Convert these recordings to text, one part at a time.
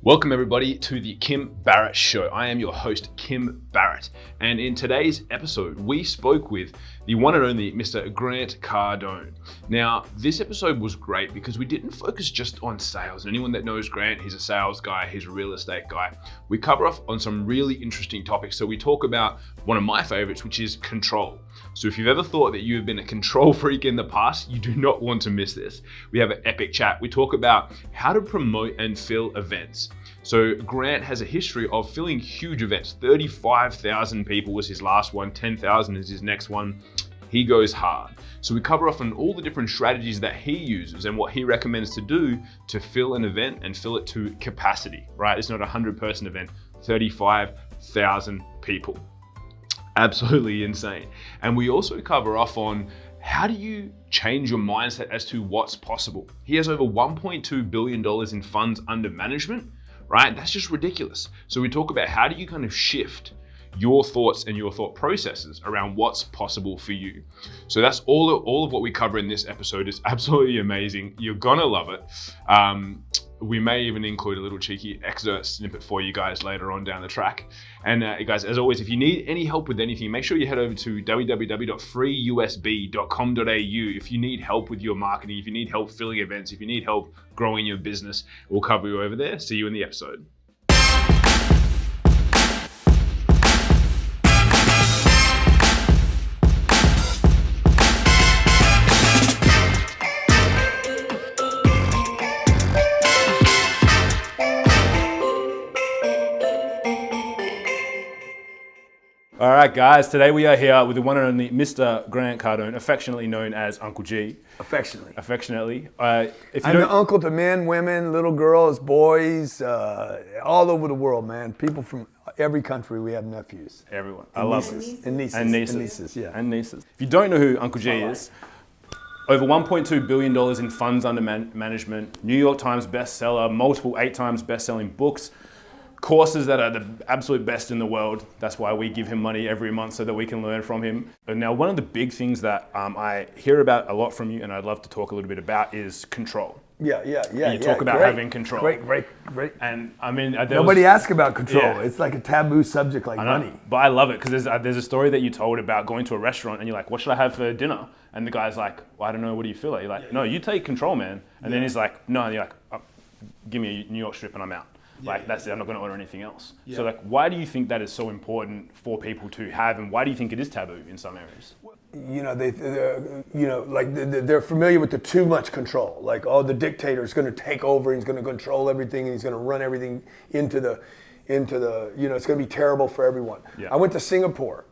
Welcome everybody to the Kim Barrett Show. I am your host, Kim Barrett. And in today's episode, we spoke with the one and only Mr. Grant Cardone. Now, this episode was great because we didn't focus just on sales. And anyone that knows Grant, he's a sales guy, he's a real estate guy. We cover off on some really interesting topics. So we talk about one of my favorites, which is control. So if you've ever thought that you have been a control freak in the past, you do not want to miss this. We have an epic chat. We talk about how to promote and fill events. So Grant has a history of filling huge events. 35,000 people was his last one, 10,000 is his next one. He goes hard. So we cover off on all the different strategies that he uses and what he recommends to do to fill an event and fill it to capacity, right? It's not a 100-person event, 35,000 people. Absolutely insane. And we also cover off on how do you change your mindset as to what's possible. He has over $1.2 billion in funds under management, right? That's just ridiculous. So we talk about how do you kind of shift your thoughts and your thought processes around what's possible for you. So that's all of what we cover in this episode. It's absolutely amazing. You're gonna love it. We may even include a little cheeky excerpt snippet for you guys later on down the track. And guys, as always, if you need any help with anything, make sure you head over to www.freeusb.com.au. If you need help with your marketing, if you need help filling events, if you need help growing your business, we'll cover you over there. See you in the episode. All right, guys, today we are here with the one and only Mr. Grant Cardone, affectionately known as Uncle G. Affectionately. I'm the uncle to men, women, little girls, boys, all over the world, man. People from every country, we have nephews. Everyone. I love it. And nieces. And nieces. And nieces, yeah. And nieces. If you don't know who Uncle G is, over $1.2 billion in funds under management, New York Times bestseller, multiple 8 times best-selling books, courses that are the absolute best in the world. That's why we give him money every month so that we can learn from him. And now, one of the big things that I hear about a lot from you, and I'd love to talk a little bit about, is control. Yeah. And you talk about having control. Great. And I mean, nobody asks about control. Yeah. It's like a taboo subject, like money. But I love it because there's a story that you told about going to a restaurant and you're like, "What should I have for dinner?" And the guy's like, "Well, I don't know. What do you feel like?" You're like, "No, you take control, man." And then he's like, "No," and you're like, oh, "Give me a New York strip and I'm out." That's it, I'm not going to order anything else. Yeah. So why do you think that is so important for people to have, and why do you think it is taboo in some areas? They're familiar with the too much control. Like, oh, the dictator is going to take over, he's going to control everything, and he's going to run everything into the, it's going to be terrible for everyone. Yeah. I went to Singapore.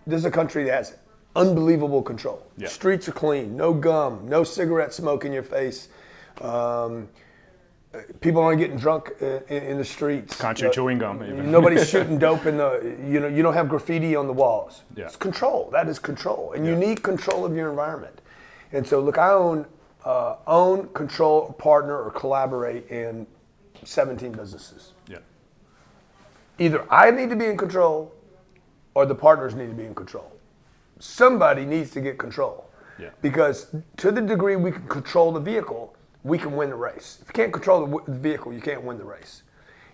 This is a country that has unbelievable control. Yeah. Streets are clean, no gum, no cigarette smoke in your face. People aren't getting drunk in the streets. Can't chew chewing gum even. Nobody's shooting dope in the, you don't have graffiti on the walls. Yeah. It's control. That is control. And you need control of your environment. And so look, I own, control, partner, or collaborate in 17 businesses. Yeah. Either I need to be in control or the partners need to be in control. Somebody needs to get control. Yeah. Because to the degree we can control the vehicle, we can win the race. If you can't control the vehicle, you can't win the race.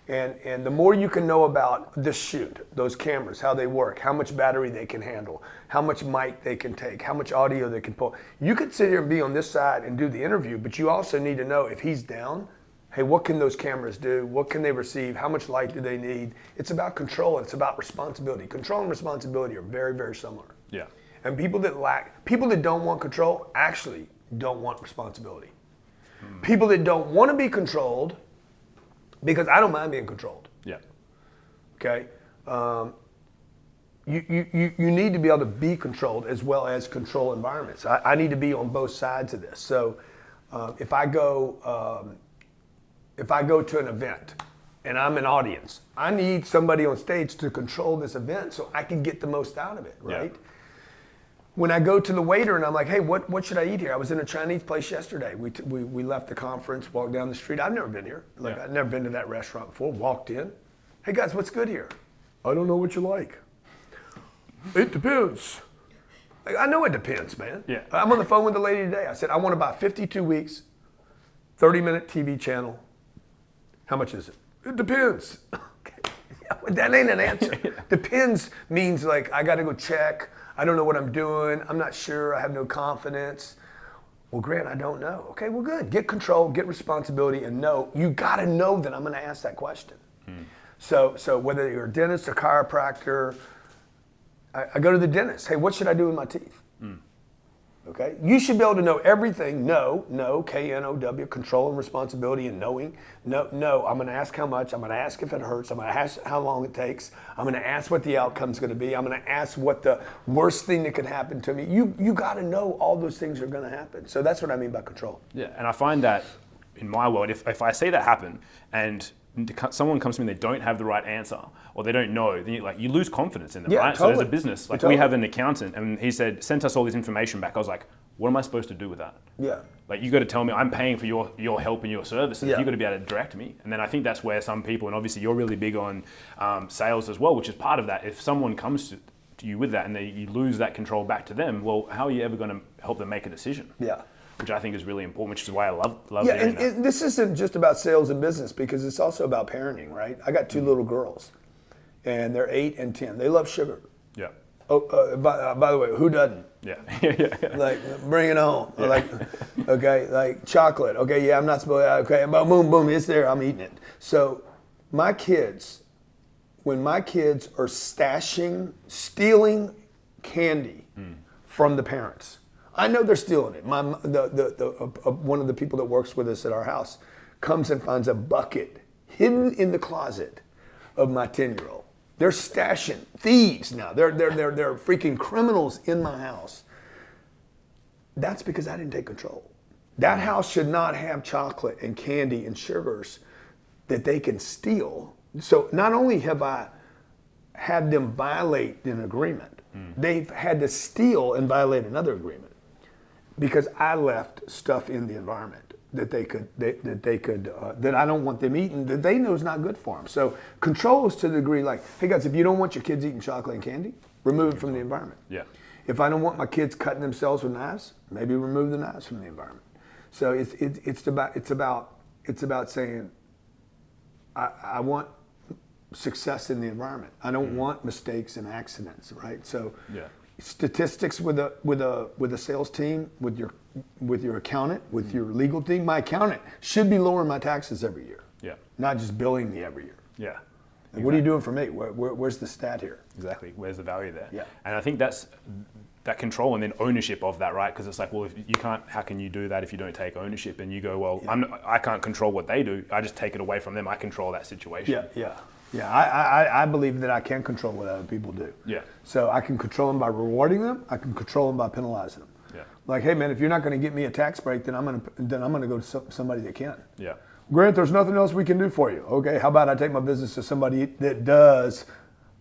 And the more you can know about this shoot, those cameras, how they work, how much battery they can handle, how much mic they can take, how much audio they can pull. You could sit here and be on this side and do the interview, but you also need to know if he's down, hey, what can those cameras do? What can they receive? How much light do they need? It's about control. It's about responsibility. Control and responsibility are very, very similar. Yeah. And people that don't want control actually don't want responsibility. People that don't want to be controlled, because I don't mind being controlled. Yeah. Okay. You need to be able to be controlled as well as control environments. I need to be on both sides of this. So if I go to an event and I'm an audience, I need somebody on stage to control this event so I can get the most out of it, right? Yeah. When I go to the waiter and I'm like, hey, what should I eat here? I was in a Chinese place yesterday. We left the conference, walked down the street. I've never been here. I've never been to that restaurant before. Walked in. Hey guys, what's good here? I don't know what you like. It depends. I know it depends, man. Yeah. I'm on the phone with the lady today. I said, I want to buy 52 weeks, 30-minute TV channel. How much is it? It depends. Okay. Yeah, but that ain't an answer. Depends means like, I got to go check. I don't know what I'm doing. I'm not sure. I have no confidence. Well, Grant, I don't know. Okay, well, good. Get control, get responsibility, and know. You got to know that I'm going to ask that question. So whether you're a dentist, a chiropractor, I go to the dentist. Hey, what should I do with my teeth? Okay, you should be able to know everything. No, K-N-O-W, control and responsibility and knowing. No, I'm going to ask how much. I'm going to ask if it hurts. I'm going to ask how long it takes. I'm going to ask what the outcome's going to be. I'm going to ask what the worst thing that could happen to me. You got to know all those things are going to happen. So that's what I mean by control. Yeah, and I find that in my world, if I see that happen and someone comes to me and they don't have the right answer or they don't know, then you lose confidence in them, right? Totally. So as a business, Totally. we have an accountant and he said, sent us all this information back. I was like, what am I supposed to do with that? Yeah. Like, you got to tell me I'm paying for your help and your services. Yeah. You got to be able to direct me. And then I think that's where some people, and obviously you're really big on sales as well, which is part of that. If someone comes to you with that and you lose that control back to them, well, how are you ever going to help them make a decision? Yeah. Which I think is really important, which is why I love Yeah, hearing that. and this isn't just about sales and business because it's also about parenting, right? I got two little girls, and they're 8 and 10. They love sugar. Yeah. Oh, by the way, who doesn't? Yeah. Yeah. Like, bring it on. Yeah. Like, okay, like chocolate. Okay, yeah, I'm not supposed to. Okay, but boom, it's there. I'm eating it. So, my kids, when my kids are stealing candy from the parents, I know they're stealing it. One of the people that works with us at our house comes and finds a bucket hidden in the closet of my 10-year-old. They're stashing thieves now. They're freaking criminals in my house. That's because I didn't take control. That house should not have chocolate and candy and sugars that they can steal. So not only have I had them violate an agreement, they've had to steal and violate another agreement. Because I left stuff in the environment that that I don't want them eating, that they know is not good for them. So control is to the degree like, hey guys, if you don't want your kids eating chocolate and candy, remove it from the environment. Yeah. If I don't want my kids cutting themselves with knives, maybe remove the knives from the environment. So it's about saying, I want success in the environment. I don't want mistakes and accidents, right? So. Yeah. Statistics with a sales team, with your accountant, with your legal team. My accountant should be lowering my taxes every year. Yeah. Not just billing me every year. Yeah. Like, what are you doing for me? Where's the stat here? Exactly. Where's the value there? Yeah. And I think that's that control and then ownership of that, right? Because it's like, well, if you can't, how can you do that if you don't take ownership? And you go, well, I can't control what they do. I just take it away from them. I control that situation. Yeah, I believe that I can control what other people do. Yeah. So I can control them by rewarding them. I can control them by penalizing them. Yeah. Like, hey man, if you're not going to get me a tax break, then I'm going to go to somebody that can. Yeah. Grant, there's nothing else we can do for you. Okay, how about I take my business to somebody that does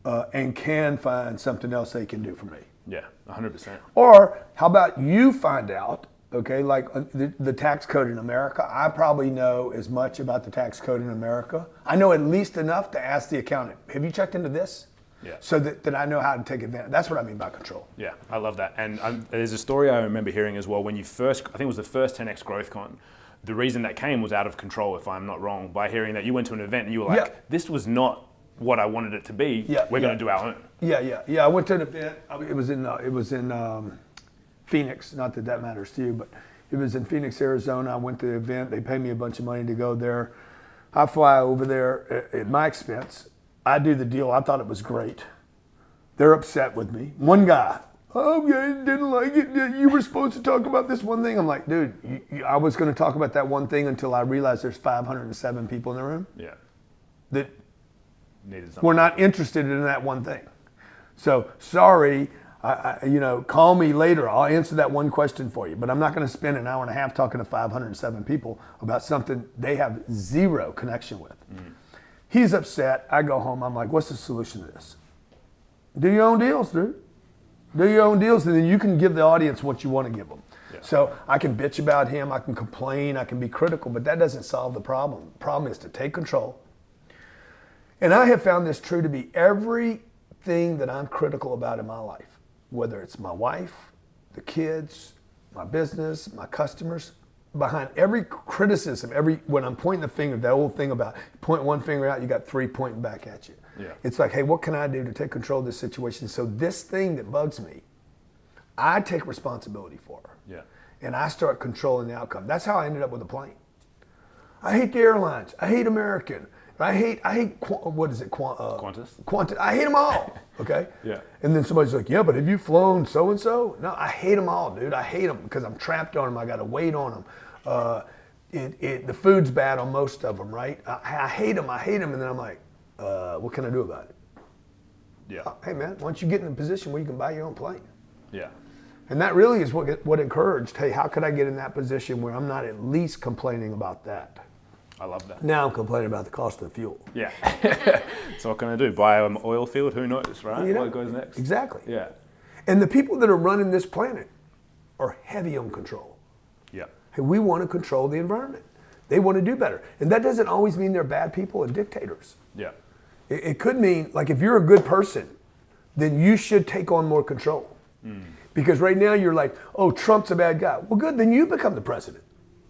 and can find something else they can do for me. Yeah, 100%. Or how about you find out, okay, like the tax code in America. I probably know as much about the tax code in America. I know at least enough to ask the accountant, have you checked into this? Yeah. So that I know how to take advantage. That's what I mean by control. Yeah, I love that. And there's a story I remember hearing as well when you first, I think it was the first 10X Growth Con. The reason that came was out of control, if I'm not wrong, by hearing that you went to an event and you were like, this was not what I wanted it to be. We're going to do our own. Yeah. I went to an event. It was in Phoenix. Not that matters to you, but it was in Phoenix, Arizona. I went to the event. They paid me a bunch of money to go there. I fly over there at my expense. I do the deal. I thought it was great. They're upset with me. One guy, didn't like it. You were supposed to talk about this one thing. I'm like, dude, I was going to talk about that one thing until I realized there's 507 people in the room. Yeah. That needed something. We're not interested in that one thing. So sorry, call me later. I'll answer that one question for you. But I'm not going to spend an hour and a half talking to 507 people about something they have zero connection with. Mm. He's upset. I go home. I'm like, what's the solution to this? Do your own deals, dude. Do your own deals, and then you can give the audience what you want to give them. Yeah. So I can bitch about him. I can complain. I can be critical, but that doesn't solve the problem. The problem is to take control. And I have found this true to be everything that I'm critical about in my life, whether it's my wife, the kids, my business, my customers. behind every criticism, when I'm pointing the finger, that old thing about point one finger out, you got three pointing back at you. Yeah. It's like, hey, what can I do to take control of this situation? So this thing that bugs me, I take responsibility for. Yeah. And I start controlling the outcome. That's how I ended up with a plane. I hate the airlines. I hate American. I hate what is it? Qantas. Qantas. I hate them all. Okay. Yeah. And then somebody's like, yeah, but have you flown so and so? No, I hate them all, dude. I hate them because I'm trapped on them. I got to wait on them. The food's bad on most of them, right? I hate them. And then I'm like, what can I do about it? Yeah. Hey man, why don't you get in a position where you can buy your own plane? Yeah. And that really is what encouraged, hey, how could I get in that position where I'm not at least complaining about that? I love that. Now I'm complaining about the cost of the fuel. Yeah. So what can I do? Buy an oil field? Who knows, right? You know, What goes next? Exactly. Yeah. And the people that are running this planet are heavy on control. Yeah. Hey, we want to control the environment. They want to do better. And that doesn't always mean they're bad people and dictators. Yeah. It could mean, like, if you're a good person, then you should take on more control. Because right now you're like, oh, Trump's a bad guy. Well, good, then you become the president.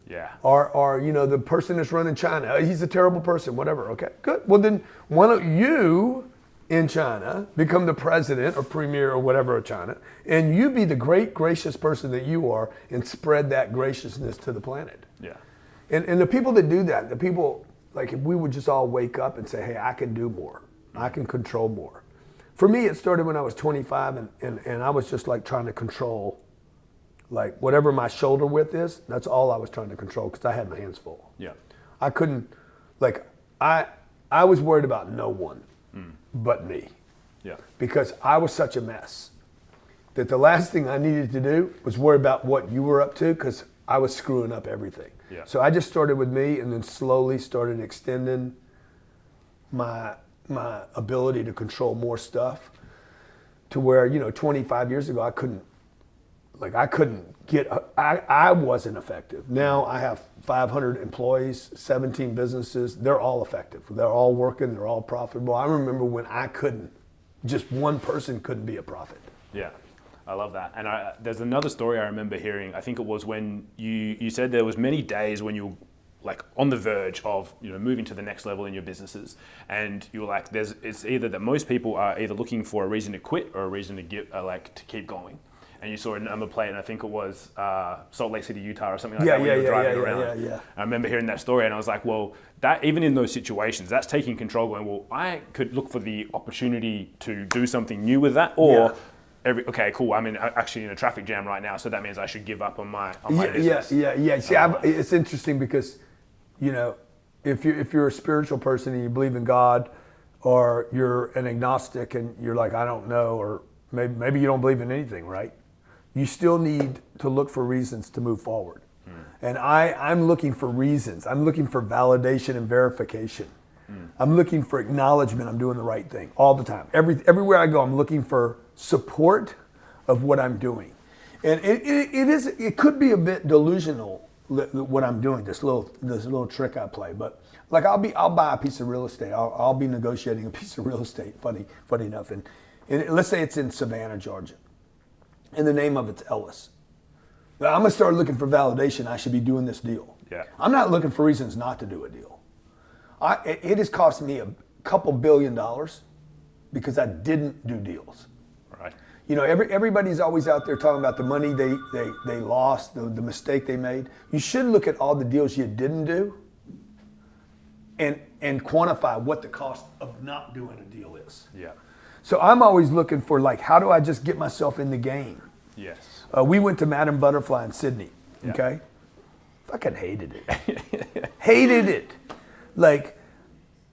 Yeah. Or the person that's running China, he's a terrible person, whatever. Okay, good. Well, then why don't you in China become the president or premier or whatever of China, and you be the great gracious person that you are and spread that graciousness to the planet. Yeah. And the people that do that, the people, like, if we would just all wake up and say, hey, I can do more. I can control more. For me, it started when I was 25 and I was just like trying to control, like, whatever my shoulder width is, that's all I was trying to control because I had my hands full. Yeah. I couldn't, like, I was worried about no one but me. Yeah. Because I was such a mess that the last thing I needed to do was worry about what you were up to because I was screwing up everything. Yeah. So I just started with me and then slowly started extending my ability to control more stuff to where, 25 years ago, I wasn't effective. Now I have 500 employees, 17 businesses. They're all effective. They're all working. They're all profitable. I remember when I couldn't, just one person couldn't be a profit. Yeah. I love that. And there's another story I remember hearing. I think it was when you said there was many days when you were like on the verge of moving to the next level in your businesses, and you were like, it's either that most people are either looking for a reason to quit or a reason to to keep going. And you saw a number plate, and I think it was Salt Lake City, Utah, or something like that. When you were driving around. Yeah. I remember hearing that story, and I was like, well, that even in those situations, that's taking control. Going, well, I could look for the opportunity to do something new with that, or okay, cool. I'm actually in a traffic jam right now, so that means I should give up on my business. Yeah. See, it's interesting because, if you're a spiritual person and you believe in God, or you're an agnostic and you're like, I don't know, or maybe you don't believe in anything, right? You still need to look for reasons to move forward. And I'm looking for reasons. I'm looking for validation and verification. I'm looking for acknowledgement I'm doing the right thing all the time. Everywhere I go, I'm looking for support of what I'm doing. And it could be a bit delusional what I'm doing, this little trick I play. But like I'll buy a piece of real estate. I'll be negotiating a piece of real estate. Funny enough, and let's say it's in Savannah, Georgia, and the name of it's Ellis. Now, I'm gonna start looking for validation. I should be doing this deal. Yeah. I'm not looking for reasons not to do a deal. It has cost me a couple $1 billion because I didn't do deals. Right. Everybody's always out there talking about the money they lost, the mistake they made. You should look at all the deals you didn't do and quantify what the cost of not doing a deal is. Yeah. So I'm always looking for, like, how do I just get myself in the game? Yes. We went to Madame Butterfly in Sydney, okay? Fucking hated it. Hated it. Like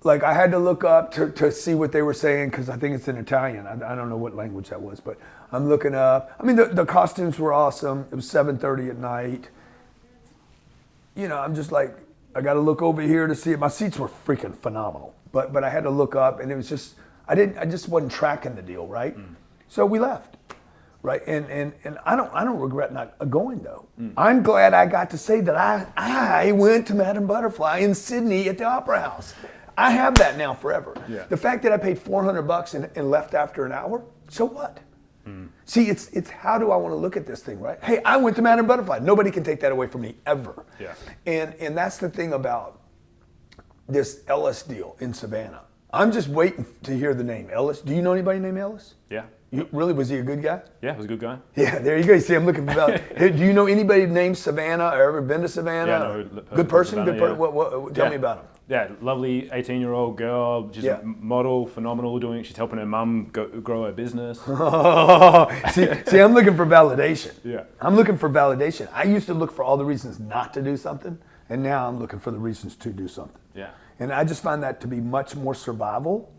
I had to look up to see what they were saying because I think it's in Italian. I don't know what language that was, but I'm looking up. I mean, the costumes were awesome. It was 7:30 at night. I'm just like, I got to look over here to see it. My seats were freaking phenomenal, but I had to look up, and it was just I just wasn't tracking the deal, right? So we left, right? And I don't regret not going though. I'm glad I got to say that I went to Madame Butterfly in Sydney at the Opera House. I have that now forever. Yeah. The fact that I paid $400 and left after an hour, so what? See, it's how do I want to look at this thing, right? Hey, I went to Madden Butterfly. Nobody can take that away from me ever. Yeah. And that's the thing about this Ellis deal in Savannah. I'm just waiting to hear the name Ellis. Do you know anybody named Ellis? Yeah. Really, was he a good guy? Yeah, he was a good guy. Yeah, there you go. You see, I'm looking for that. Hey, do you know anybody named Savannah or ever been to Savannah? Yeah, no, good person? Savannah, Good person? Tell me about him. Yeah, lovely 18-year-old girl. She's a model, phenomenal doing. She's helping her mum grow her business. see, I'm looking for validation. Yeah. I'm looking for validation. I used to look for all the reasons not to do something, and now I'm looking for the reasons to do something. Yeah. And I just find that to be much more survival.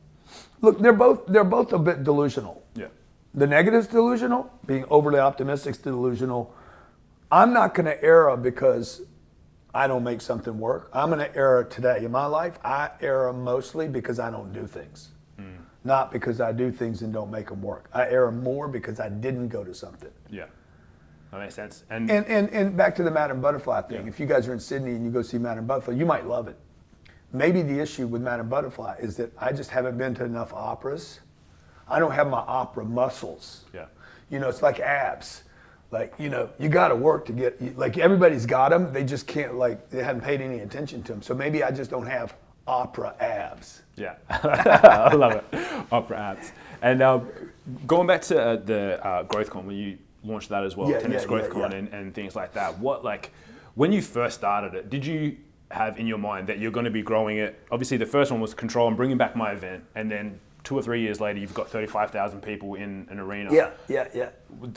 Look, they're both a bit delusional. Yeah. The negative's delusional, being overly optimistic's delusional. I'm not going to err because I don't make something work. I'm going to err today. In my life, I err mostly because I don't do things. Not because I do things and don't make them work. I err more because I didn't go to something. Yeah. That makes sense. And back to the Madden Butterfly thing. Yeah. If you guys are in Sydney and you go see Madden Butterfly, you might love it. Maybe the issue with Madden Butterfly is that I just haven't been to enough operas. I don't have my opera muscles. Yeah. You know, it's like abs. Like, you know, you got to work to get, like everybody's got them. They just can't, like, they haven't paid any attention to them. So maybe I just don't have opera abs. Yeah. I love it. Opera abs. And going back to the GrowthCon, when you launched that as well, 10X GrowthCon and things like that, what, like, when you first started it, did you have in your mind that you're going to be growing it? Obviously, the first one was control and bringing back my event, and then 2 or 3 years later, you've got 35,000 people in an arena. Yeah.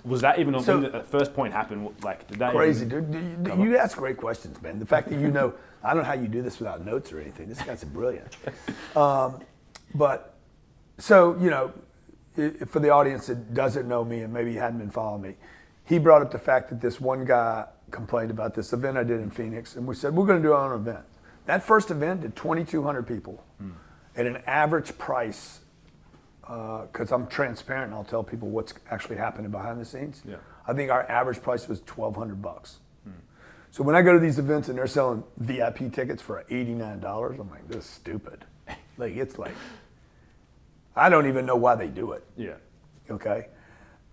Was that even when the first point happened? Like, did that crazy, dude? You ask great questions, man. The fact that you know, I don't know how you do this without notes or anything. This guy's brilliant. But so, you know, for the audience that doesn't know me and maybe hadn't been following me, he brought up the fact that this one guy complained about this event I did in Phoenix, and we said we're going to do our own event. That first event did 2,200 people at an average price. Because I'm transparent and I'll tell people what's actually happening behind the scenes. Yeah. I think our average price was $1,200. So when I go to these events and they're selling VIP tickets for $89, I'm like, this is stupid. Like, it's like, I don't even know why they do it. Yeah. Okay?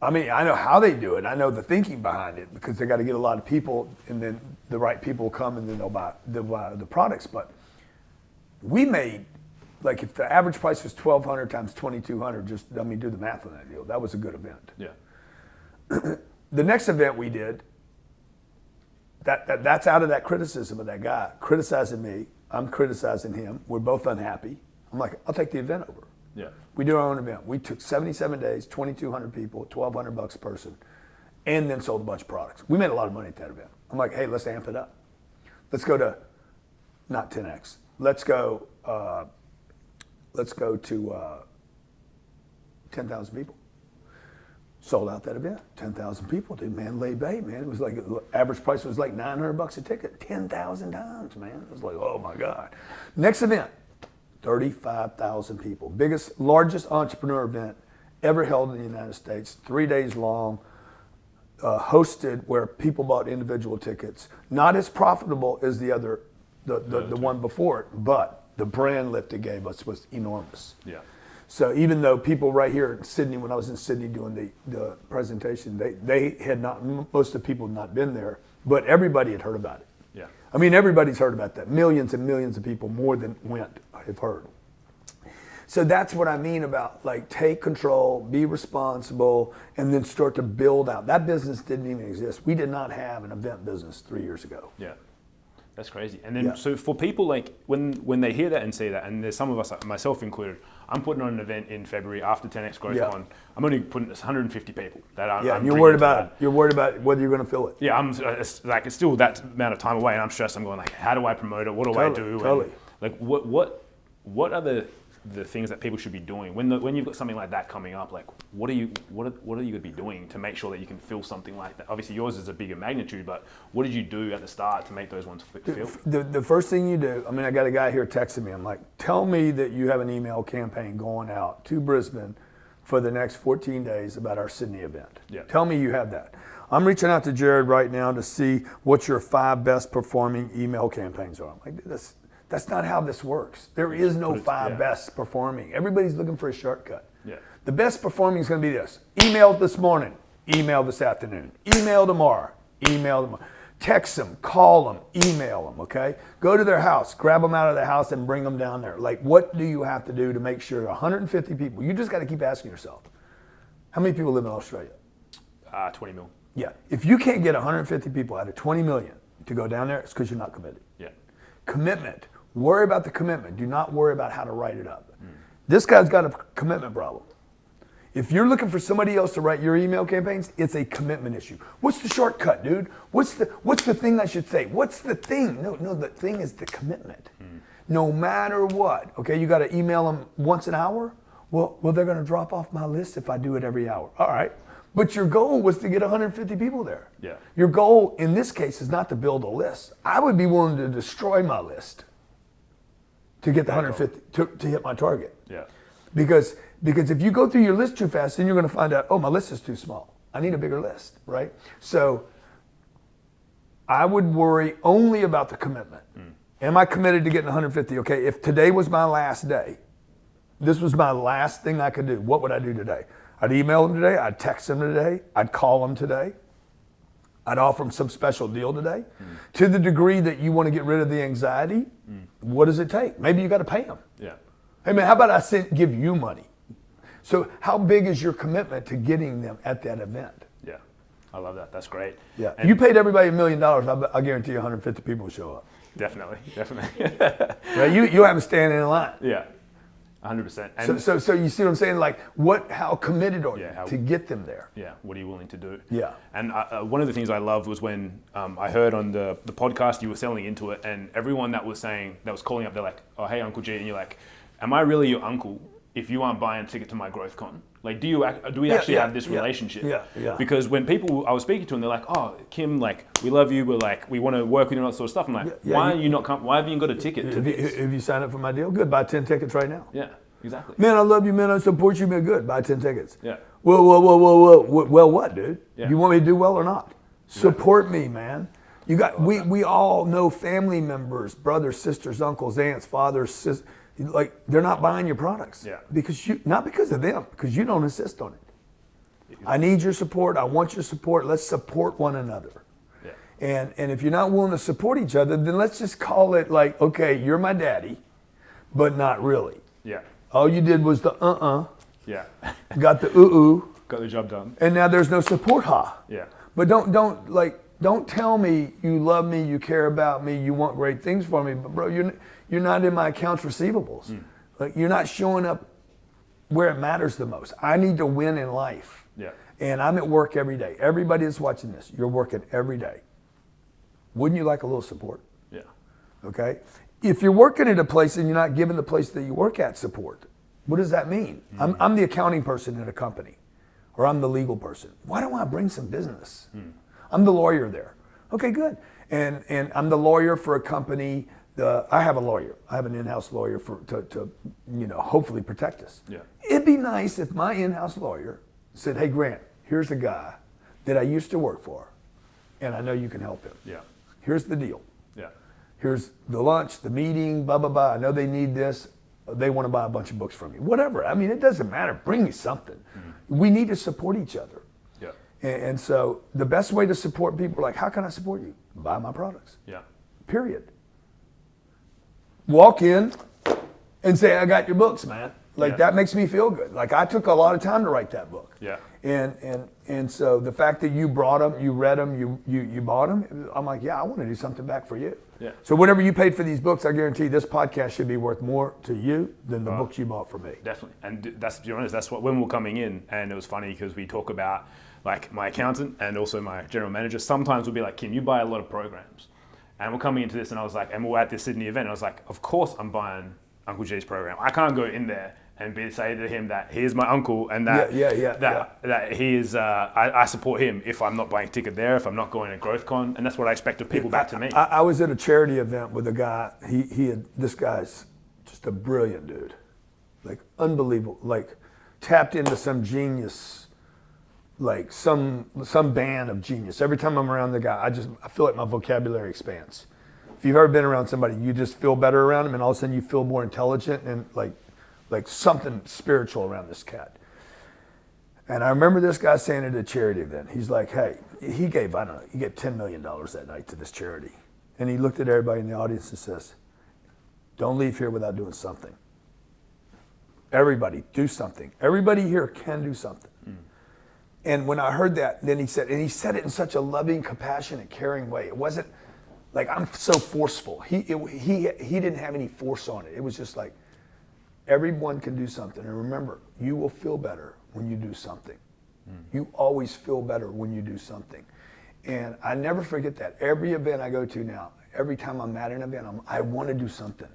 I mean, I know how they do it. I know the thinking behind it because they got to get a lot of people, and then the right people will come and then they'll buy the products. But we made, like, if the average price was $1,200 times 2,200, just, I mean, do the math on that deal. That was a good event. Yeah. The next event we did, that's out of that criticism of that guy criticizing me. I'm criticizing him. We're both unhappy. I'm like, I'll take the event over. Yeah. We do our own event. We took 77 days, 2,200 people, $1,200 a person, and then sold a bunch of products. We made a lot of money at that event. I'm like, hey, let's amp it up. Let's go to, not 10X. Let's go to 10,000 people. Sold out that event. 10,000 people, dude. Mandalay Bay, man. It was like, average price was like $900 a ticket. 10,000 times, man. It was like, oh my God. Next event, 35,000 people. Largest entrepreneur event ever held in the United States. 3 days long. Hosted where people bought individual tickets. Not as profitable as the other, the one before it, but the brand lift it gave us was enormous. Yeah. So even though people right here in Sydney, when I was in Sydney doing the presentation, they had not, most of the people had not been there, but everybody had heard about it. Yeah. I mean, everybody's heard about that. Millions and millions of people, more than went, have heard. So that's what I mean about, like, take control, be responsible, and then start to build out. That business didn't even exist. We did not have an event business 3 years ago. Yeah. That's crazy. And then, so for people, like, when they hear that and see that, and there's some of us, myself included, I'm putting on an event in February after 10X GrowthCon. I'm only putting 150 people. I'm you're worried about it. You're worried about whether you're going to fill it. Yeah, it's still that amount of time away, and I'm stressed. I'm going, like, how do I promote it? What do I do? Totally. And, like, what are the things that people should be doing when you've got something like that coming up? Like, what are you going to be doing to make sure that you can fill something like that? Obviously, yours is a bigger magnitude, but what did you do at the start to make those ones fill? The first thing you do, I mean, I got a guy here texting me. I'm like, tell me that you have an email campaign going out to Brisbane for the next 14 days about our Sydney event. Yeah. Tell me you have that. I'm reaching out to Jared right now to see what your 5 best performing email campaigns are. I'm like, that's not how this works. There is no 5 best performing. Everybody's looking for a shortcut. Yeah. The best performing is going to be this. Email this morning, email this afternoon, email tomorrow, email tomorrow. Text them, call them, email them, okay? Go to their house, grab them out of the house and bring them down there. Like, what do you have to do to make sure 150 people, you just got to keep asking yourself, how many people live in Australia? 20 mil. Yeah. If you can't get 150 people out of 20 million to go down there, it's because you're not committed. Yeah. Commitment. Worry about the commitment. Do not worry about how to write it up. This guy's got a commitment problem. If you're looking for somebody else to write your email campaigns, it's a commitment issue. What's the shortcut, dude? What's the thing I should say? What's the thing? No, the thing is the commitment. No matter what. Okay, you got to email them once an hour? Well, they're going to drop off my list if I do it every hour. All right. But your goal was to get 150 people there. Yeah. Your goal in this case is not to build a list. I would be willing to destroy my list to get the 150 to hit my target. Yeah. Because if you go through your list too fast, then you're going to find out, oh, my list is too small. I need a bigger list, right? So I would worry only about the commitment. Am I committed to getting 150? Okay, if today was my last day, this was my last thing I could do, what would I do today? I'd email them today, I'd text them today, I'd call them today, I'd offer them some special deal today. To the degree that you want to get rid of the anxiety, what does it take? Maybe you got to pay them. Yeah. Hey man, how about I give you money? So how big is your commitment to getting them at that event? Yeah. I love that. That's great. Yeah. And You paid everybody $1 million, I guarantee you 150 people will show up. Definitely. Right? You have to stand in line. Yeah. 100%. And So you see what I'm saying? Like, how committed are you to get them there? yeah, what are you willing to do? Yeah. And one of the things I loved was when I heard on the podcast you were selling into it, and everyone that was calling up, they're like, oh, hey, Uncle G, and you're like, am I really your uncle if you aren't buying a ticket to my GrowthCon? Like, do we actually have this relationship? Yeah. Because when people I was speaking to, and they're like, oh, Kim, like, we love you, we want to work with you and all that sort of stuff. I'm like, why haven't you got a ticket to this? If you sign up for my deal, good, buy 10 tickets right now. Yeah, exactly. Man, I love you, man, I support you, man, good, buy 10 tickets. Yeah. Whoa. Well, what, dude? Yeah. You want me to do well or not? Support me, man. We all know family members, brothers, sisters, uncles, aunts, fathers, sisters. Like, they're not buying your products. Yeah. Not because of them, because you don't insist on it. I need your support. I want your support. Let's support one another. Yeah. And if you're not willing to support each other, then let's just call it like, okay, you're my daddy, but not really. Yeah. All you did was the Yeah. got the ooh. Got the job done. And now there's no support Yeah. But don't tell me you love me, you care about me, you want great things for me, but bro, you're not in my accounts receivables. Like, you're not showing up where it matters the most. I need to win in life. Yeah. And I'm at work every day. Everybody that's watching this, you're working every day. Wouldn't you like a little support? Yeah. Okay? If you're working at a place and you're not giving the place that you work at support, what does that mean? I'm the accounting person at a company, or I'm the legal person. Why don't I bring some business? I'm the lawyer there. Okay, good. And I'm the lawyer for a company. I have a lawyer. I have an in-house lawyer to hopefully protect us. Yeah. It'd be nice if my in-house lawyer said, hey, Grant, here's a guy that I used to work for, and I know you can help him. Yeah. Here's the deal. Yeah. Here's the lunch, the meeting, blah, blah, blah. I know they need this. They want to buy a bunch of books from you. Whatever. I mean, it doesn't matter. Bring me something. We need to support each other. Yeah. And so the best way to support people, like, how can I support you? Buy my products. Yeah. Period. Walk in and say, I got your books, man. Like, that makes me feel good. Like, I took a lot of time to write that book. Yeah. And so the fact that you brought them, you read them, you bought them, I'm like, yeah, I want to do something back for you. Yeah. So whatever you paid for these books, I guarantee this podcast should be worth more to you than the books you bought for me. Definitely. And that's, to be honest, that's what, when we're coming in, and it was funny because we talk about, like, my accountant and also my general manager, sometimes we'll be like, Kim, you buy a lot of programs. And we're coming into this, and I was like, and we're at this Sydney event, and I was like, of course I'm buying Uncle G's program. I can't go in there and say to him that he is my uncle and that that he is, I support him if I'm not buying a ticket there, if I'm not going to GrowthCon, and that's what I expect of people back to me. I was at a charity event with a guy. This guy's just a brilliant dude, like unbelievable, like tapped into some genius. Like some band of genius. Every time I'm around the guy, I feel like my vocabulary expands. If you've ever been around somebody, you just feel better around them, and all of a sudden you feel more intelligent and like something spiritual around this cat. And I remember this guy saying at a charity event, he's like, hey, he gave $10 million that night to this charity. And he looked at everybody in the audience and says, don't leave here without doing something. Everybody, do something. Everybody here can do something. And when I heard that, then he said it in such a loving, compassionate, caring way. It wasn't like I'm so forceful. He didn't have any force on it. It was just like, everyone can do something. And remember, you will feel better when you do something. You always feel better when you do something. And I never forget that. Every event I go to now, every time I'm at an event, I want to do something.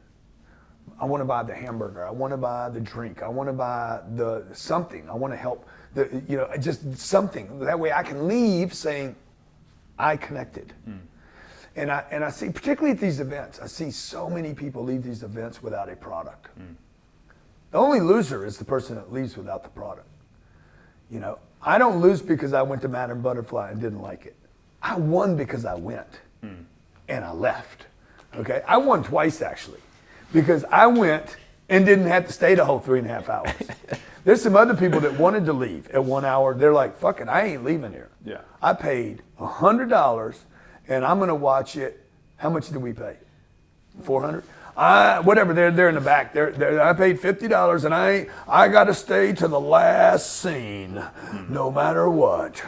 I want to buy the hamburger. I want to buy the drink. I want to buy the something. I want to help, just something. That way I can leave saying, I connected. And I see, particularly at these events, I see so many people leave these events without a product. The only loser is the person that leaves without the product. I don't lose because I went to Madame Butterfly and didn't like it. I won because I went and I left. Okay, I won twice actually, because I went and didn't have to stay the whole 3.5 hours. There's some other people that wanted to leave at 1 hour. They're like, fuck it, I ain't leaving here. Yeah. I paid $100 and I'm gonna watch it. How much did we pay? $400? Whatever, they're in the back. I paid $50 and I got to stay to the last scene, no matter what,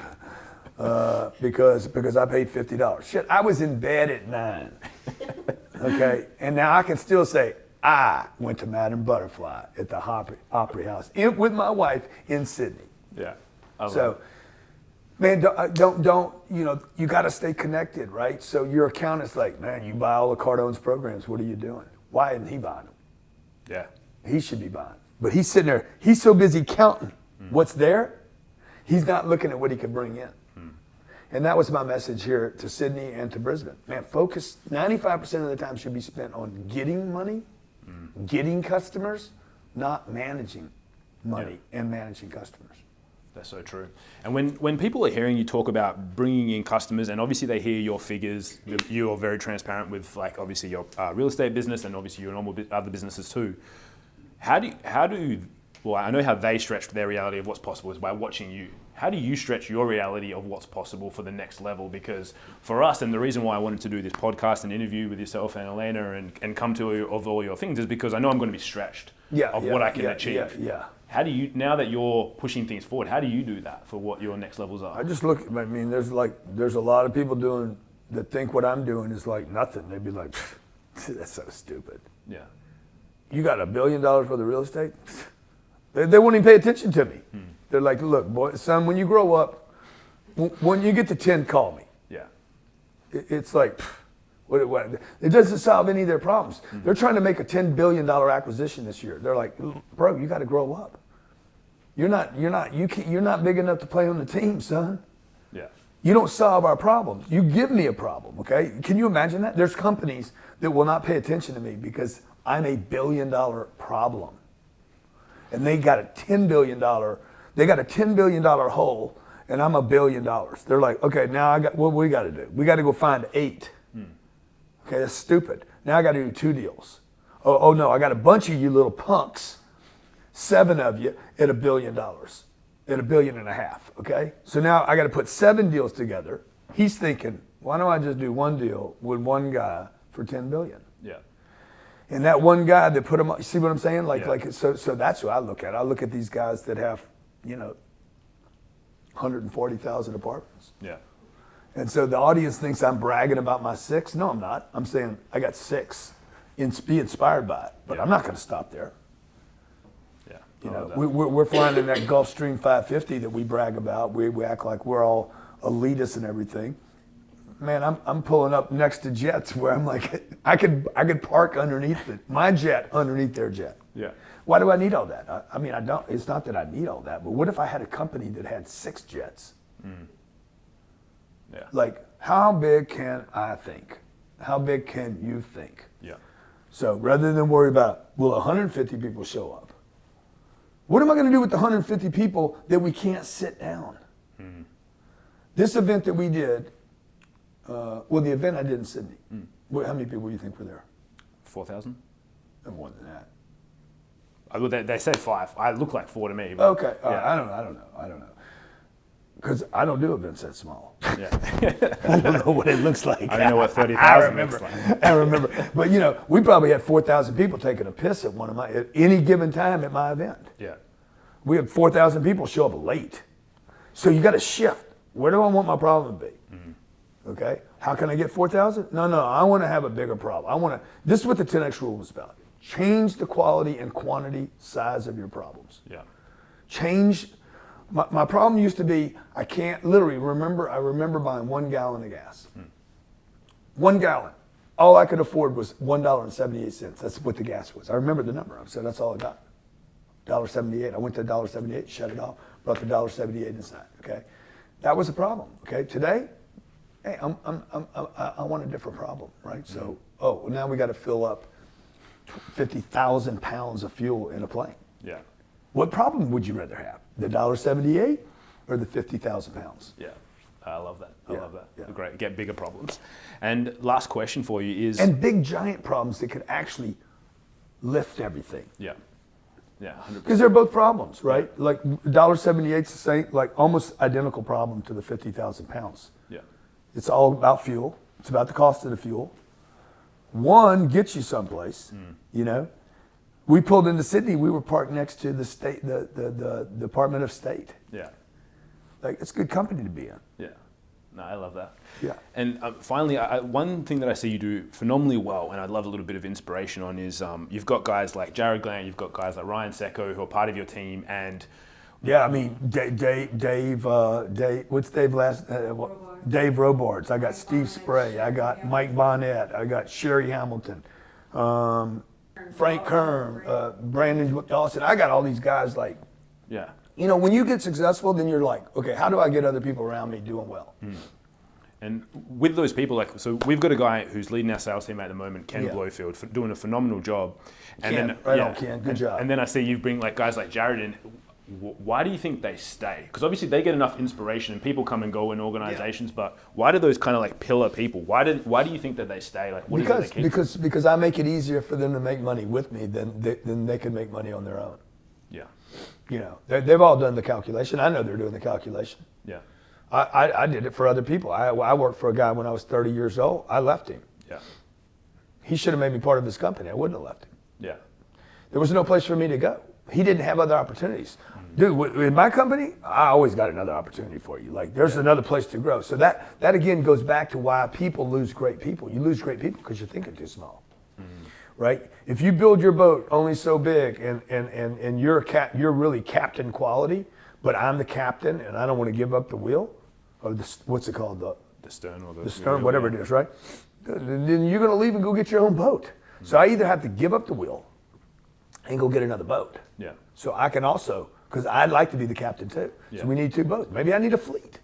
because I paid $50. Shit, I was in bed at 9. Okay, and now I can still say I went to Madame Butterfly at the Opry House with my wife in Sydney. Yeah. So, man, don't you got to stay connected, right? So your accountant's like, man, you buy all of Cardone's programs. What are you doing? Why isn't he buying them? Yeah. He should be buying. But he's sitting there. He's so busy counting what's there. He's not looking at what he could bring in. And that was my message here to Sydney and to Brisbane. Man, focus 95% of the time should be spent on getting money, getting customers, not managing money and managing customers. That's so true. And when people are hearing you talk about bringing in customers, and obviously they hear your figures, you are very transparent with, like, obviously your real estate business and obviously your normal other businesses too. How do well, I know how they stretch their reality of what's possible is by watching you. How do you stretch your reality of what's possible for the next level? Because for us, and the reason why I wanted to do this podcast and interview with yourself and Elena and come to of all your things is because I know I'm going to be stretched of what I can achieve. Yeah. How do you, now that you're pushing things forward, how do you do that for what your next levels are? I just look, I mean, there's a lot of people that think what I'm doing is like nothing. They'd be like, that's so stupid. Yeah. You got $1 billion worth of real estate? They won't even pay attention to me. They're like, look, boy, son, when you grow up, when you get to 10, call me. Yeah. It's like, what? It doesn't solve any of their problems. They're trying to make a $10 billion acquisition this year. They're like, bro, you got to grow up. You're not big enough to play on the team, son. Yeah. You don't solve our problems. You give me a problem, okay? Can you imagine that? There's companies that will not pay attention to me because I'm a $1 billion problem. And they got a $10 billion hole, and I'm $1 billion. They're like, okay, now what we got to do? We got to go find 8. Okay, that's stupid. Now I got to do 2 deals. Oh no, I got a bunch of you little punks, 7 of you at $1 billion, at $1.5 billion. Okay, so now I got to put 7 deals together. He's thinking, why don't I just do 1 deal with 1 guy for $10 billion? Yeah. And that 1 guy that put him up, you see what I'm saying? So that's what I look at. I look at these guys that have, 140,000 apartments. Yeah. And so the audience thinks I'm bragging about my 6. No, I'm not. I'm saying I got 6. Be inspired by it, but I'm not going to stop there. Yeah. We're flying in that Gulfstream 550 that we brag about. We act like we're all elitists and everything. Man, I'm pulling up next to jets where I'm like, I could park underneath my jet underneath their jet. Yeah. Why do I need all that? I mean, I don't. It's not that I need all that, but what if I had a company that had 6 jets? Yeah. Like, how big can I think? How big can you think? Yeah. So rather than worry about, will 150 people show up? What am I going to do with the 150 people that we can't sit down? This event that we did, the event I did in Sydney, how many people do you think were there? 4,000? More than that. They said 5. I look like 4 to me. But Okay, yeah. I don't know. Because I don't do events that small. Yeah. I don't know what it looks like. I don't know what 30,000 looks like. I remember. But we probably had 4,000 people taking a piss at any given time at my event. Yeah. We had 4,000 people show up late. So you got to shift. Where do I want my problem to be? Mm-hmm. Okay? How can I get 4,000? No, I want to have a bigger problem. This is what the 10X rule is about. Change the quality and quantity size of your problems. Yeah. Change. My problem used to be, I remember buying 1 gallon of gas. 1 gallon. All I could afford was $1.78. That's what the gas was. I remember the number. I said, that's all I got. $1.78. I went to $1.78, shut it off, brought the $1.78 inside. Okay, that was a problem. Okay, today, hey, I want a different problem, right? So, now we got to fill up 50,000 pounds of fuel in a plane. Yeah. What problem would you rather have? The $1.78 or the 50,000 pounds? Yeah. I love that. I love that. Yeah. Great. Get bigger problems. And last question for you is... And big giant problems that could actually lift everything. Yeah. Yeah, 100%. Because they're both problems, right? Yeah. Like $1.78 is the same, like almost identical problem to the 50,000 pounds. Yeah. It's all about fuel. It's about the cost of the fuel. One gets you someplace, We pulled into Sydney. We were parked next to the Department of State. Yeah. Like, it's good company to be in. Yeah. No, I love that. Yeah. And finally, one thing that I see you do phenomenally well, and I'd love a little bit of inspiration on, is you've got guys like Jared Glant, you've got guys like Ryan Secco who are part of your team, and yeah, I mean Dave. What's Dave last? Dave Robards. I got Steve Spray. I got Mike Bonnet. I got Sherry Hamilton. Frank Kern, Brandon Dawson. I got all these guys like, yeah. When you get successful, then you're like, okay, how do I get other people around me doing well? Mm. And with those people, so we've got a guy who's leading our sales team at the moment, Ken Blowfield, doing a phenomenal job. And Ken, good job. And then I see you bring like guys like Jared in. Why do you think they stay? Because obviously they get enough inspiration and people come and go in organizations, but why do those kind of like pillar people? Why do you think that they stay? Like, what is it because I make it easier for them to make money with me than they can make money on their own. Yeah. They've all done the calculation. I know they're doing the calculation. Yeah. I did it for other people. I worked for a guy when I was 30 years old. I left him. Yeah. He should have made me part of his company. I wouldn't have left him. Yeah. There was no place for me to go. He didn't have other opportunities. Dude, in my company, I always got another opportunity for you. Like, there's another place to grow. So that again goes back to why people lose great people. You lose great people because you're thinking too small, right? If you build your boat only so big and you're really captain quality, but I'm the captain and I don't want to give up the wheel, or what's it called? The stern or the stern, whatever it is, right? Then you're going to leave and go get your own boat. So I either have to give up the wheel and go get another boat. Yeah. So I can also, because I'd like to be the captain too. Yeah. So we need 2 boats. Maybe I need a fleet.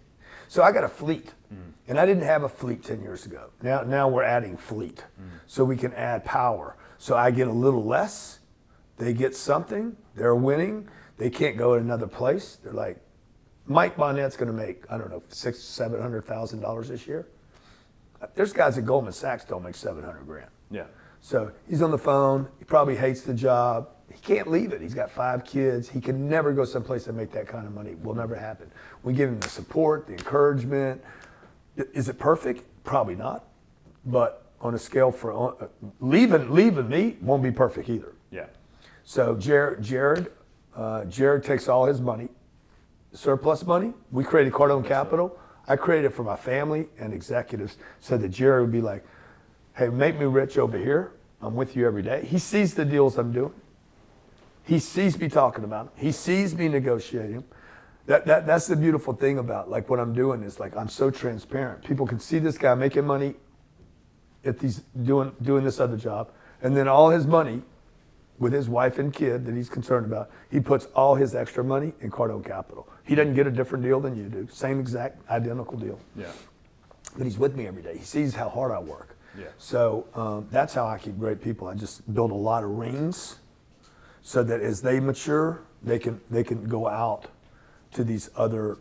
So I got a fleet. And I didn't have a fleet 10 years ago. Now we're adding fleet. So we can add power. So I get a little less. They get something. They're winning. They can't go to another place. They're like, Mike Bonnet's going to make, I don't know, $700,000 this year. There's guys at Goldman Sachs don't make $700,000. Yeah. So he's on the phone. He probably hates the job. He can't leave it. He's got 5 kids. He can never go someplace and make that kind of money. It will never happen. We give him the support, the encouragement. Is it perfect? Probably not. But on a scale for leaving me won't be perfect either. Yeah. So Jared takes all his money, surplus money. We created Cardone Capital. I created it for my family and executives so that Jared would be like, hey, make me rich over here. I'm with you every day. He sees the deals I'm doing. He sees me talking about them. He sees me negotiating. That's the beautiful thing about like what I'm doing is like I'm so transparent. People can see this guy making money at these doing this other job, and then all his money with his wife and kid that he's concerned about, he puts all his extra money in Cardone Capital. He doesn't get a different deal than you do. Same exact identical deal. Yeah. But he's with me every day. He sees how hard I work. Yeah. So that's how I keep great people. I just build a lot of rings so that as they mature, they can go out to these other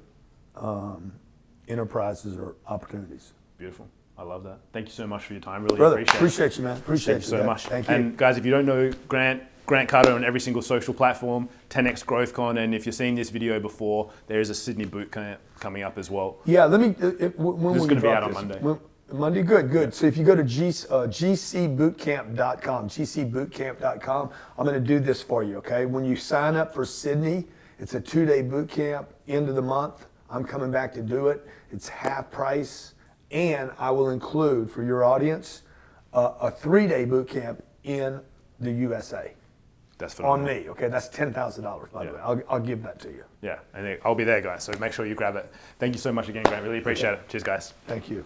enterprises or opportunities. Beautiful. I love that. Thank you so much for your time. Really Brother, appreciate it. you, man. Appreciate Thank you so much. Thank you. And guys, if you don't know Grant Cardone on every single social platform, 10x Growth Con, and if you've seen this video before, there is a Sydney boot camp coming up as well. Yeah, let me. When This will is you going to be drop out on this? Monday. Monday, good. So if you go to gcbootcamp.com, gcbootcamp.com, I'm going to do this for you, okay? When you sign up for Sydney, it's a 2-day boot camp, end of the month. I'm coming back to do it. It's half price, and I will include for your audience a 3-day boot camp in the USA. That's On phenomenal. me, okay? That's $10,000, by the way. I'll give that to you. Yeah, and I'll be there, guys. So make sure you grab it. Thank you so much again, Grant. Really appreciate it. Cheers, guys. Thank you.